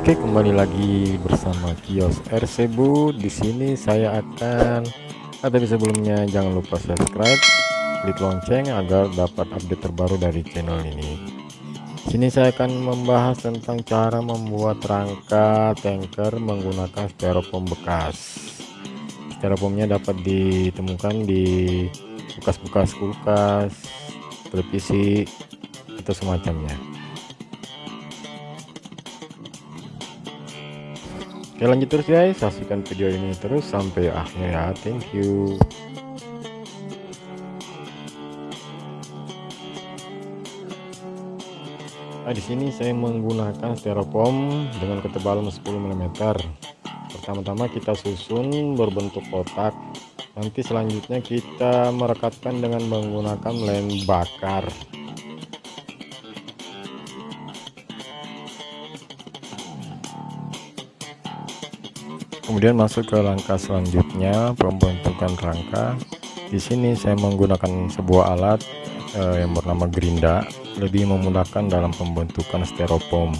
Oke, kembali lagi bersama Kios RCBu. Di sini saya akan, tapi sebelumnya jangan lupa subscribe, klik lonceng agar dapat update terbaru dari channel ini. Sini saya akan membahas tentang cara membuat rangka tanker menggunakan styrofoam bekas. Styrofoamnya dapat ditemukan di bekas-bekas kulkas, televisi, atau semacamnya. Oke, lanjut terus guys, saksikan video ini terus sampai akhir ya. Thank you. Di sini saya menggunakan styrofoam dengan ketebalan 10 mm. Pertama-tama kita susun berbentuk kotak. Nanti selanjutnya kita merekatkan dengan menggunakan lem bakar. Kemudian masuk ke langkah selanjutnya, pembentukan rangka. Di sini saya menggunakan sebuah alat yang bernama gerinda, lebih memudahkan dalam pembentukan styrofoam.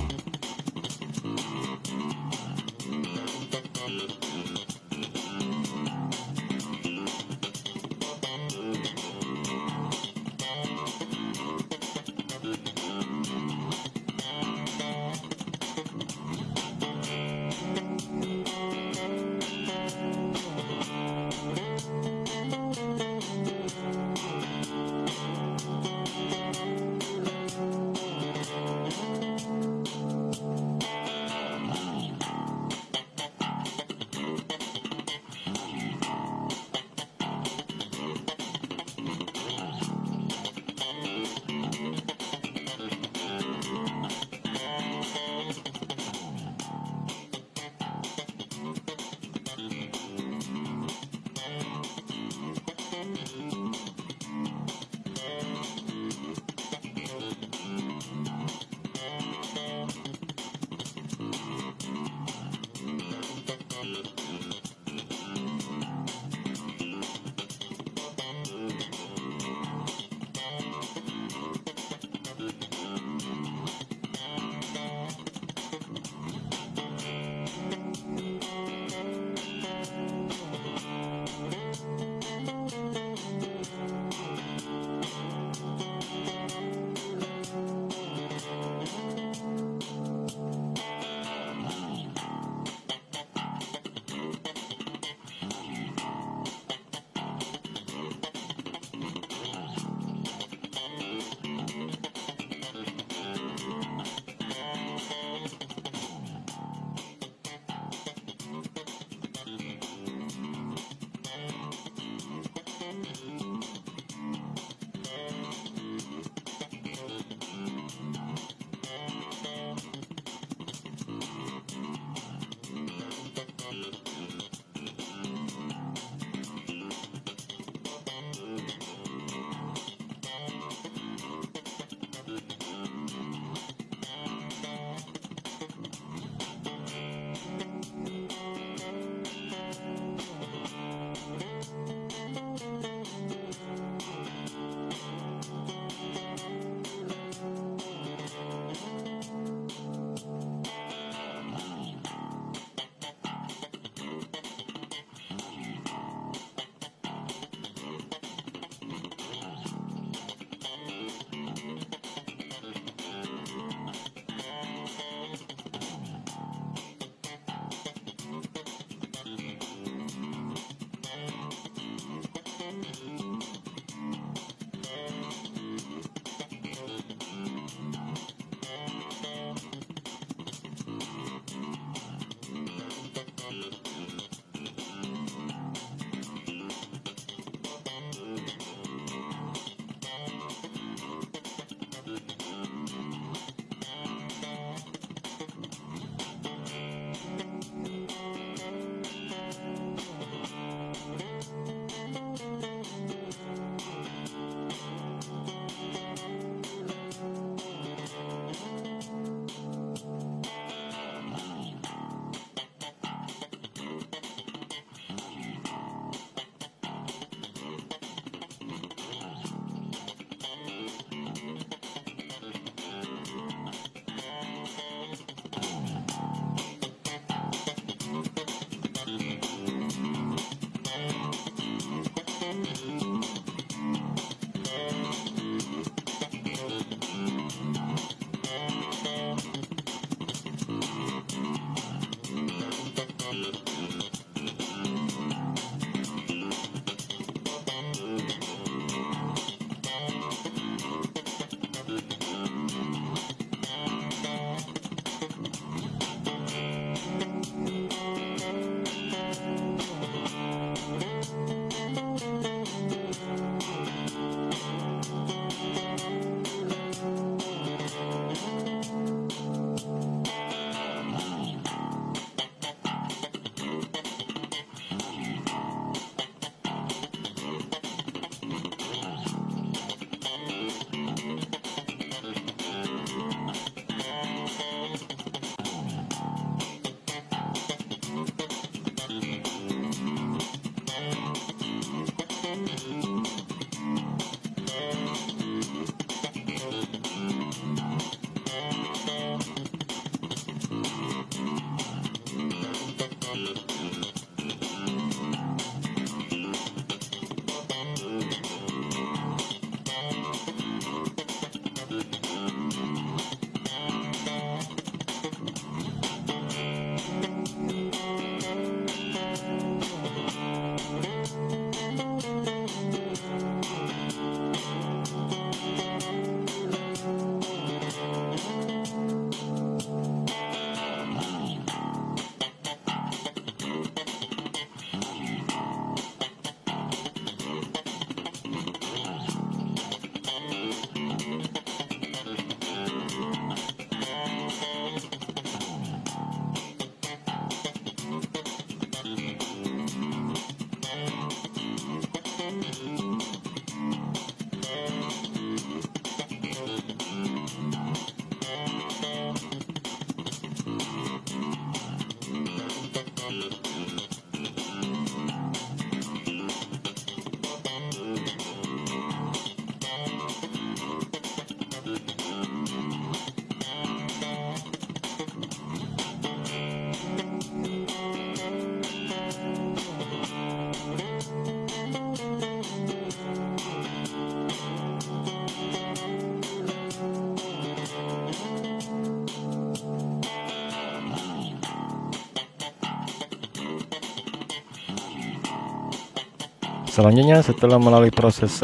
Selanjutnya setelah melalui proses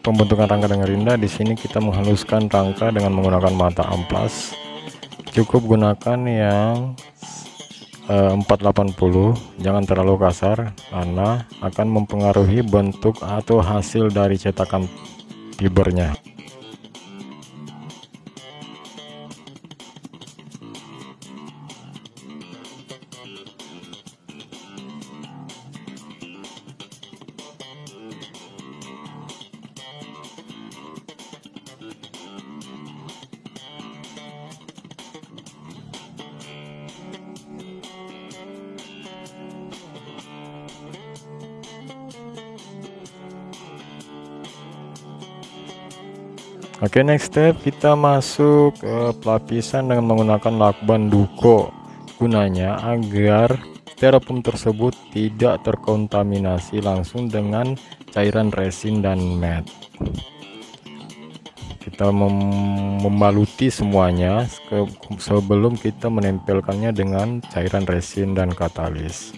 pembentukan rangka dengan rinda, di sini kita menghaluskan rangka dengan menggunakan mata amplas. Cukup gunakan yang 480, jangan terlalu kasar karena akan mempengaruhi bentuk atau hasil dari cetakan fibernya. Oke, next step kita masuk ke pelapisan dengan menggunakan lakban duko, gunanya agar styrofoam tersebut tidak terkontaminasi langsung dengan cairan resin dan mat. Kita membaluti semuanya sebelum kita menempelkannya dengan cairan resin dan katalis.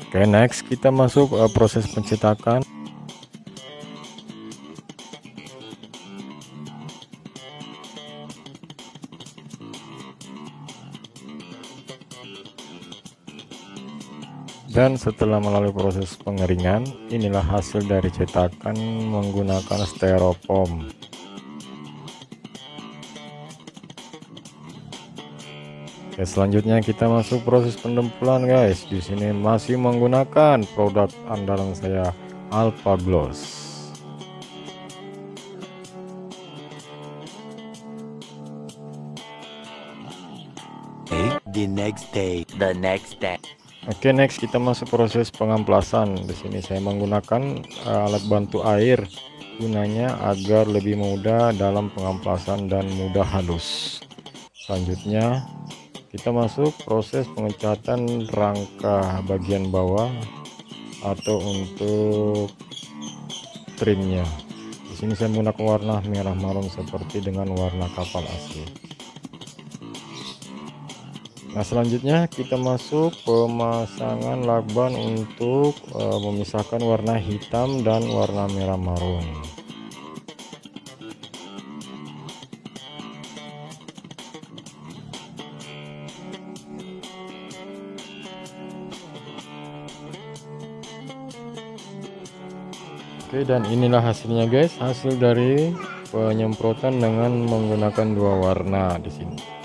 Oke, next kita masuk proses pencetakan. Dan setelah melalui proses pengeringan, inilah hasil dari cetakan menggunakan styrofoam. Oke, selanjutnya kita masuk proses pendempelan, guys. Di sini masih menggunakan produk andalan saya, Alpha Gloss. The next day. Oke, next kita masuk proses pengamplasan. Di sini saya menggunakan alat bantu air, gunanya agar lebih mudah dalam pengamplasan dan mudah halus. Selanjutnya kita masuk proses pengecatan rangka bagian bawah atau untuk trimnya. Di sini saya menggunakan warna merah marun seperti dengan warna kapal asli. Nah, selanjutnya kita masuk pemasangan lakban untuk memisahkan warna hitam dan warna merah marun. Oke, dan inilah hasilnya, guys. Hasil dari penyemprotan dengan menggunakan dua warna di sini.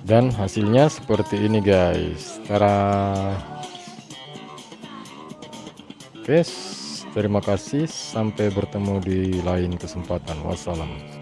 Dan hasilnya seperti ini, guys. Cara. Oke, terima kasih, sampai bertemu di lain kesempatan. Wassalam.